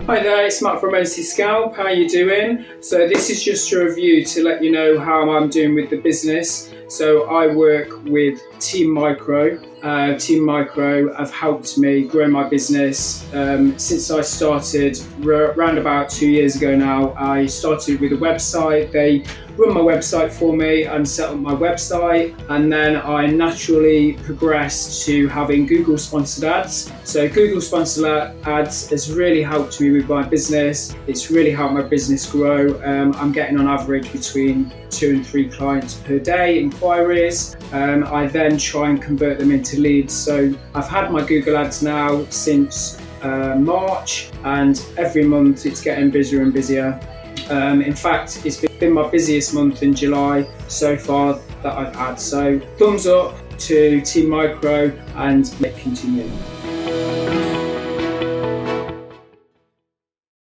Hi there, it's Matt from MC Scalp. How are you doing? So this is just a review to let you know how I'm doing with the business. So I work with Team Micro. Team Micro have helped me grow my business since I started around about 2 years ago now. I started with a website. They run my website for me and set up my website, and then I naturally progressed to having Google sponsored ads. So Google sponsored ads has really helped me with my business. It's really helped my business grow. I'm getting on average between 2 and 3 clients per day, inquiries. I then try and convert them into leads. So I've had my Google ads now since March, and every month it's getting busier and busier. In fact, it's been my busiest month in July so far that I've had. So thumbs up to Team Micro, and let's continue.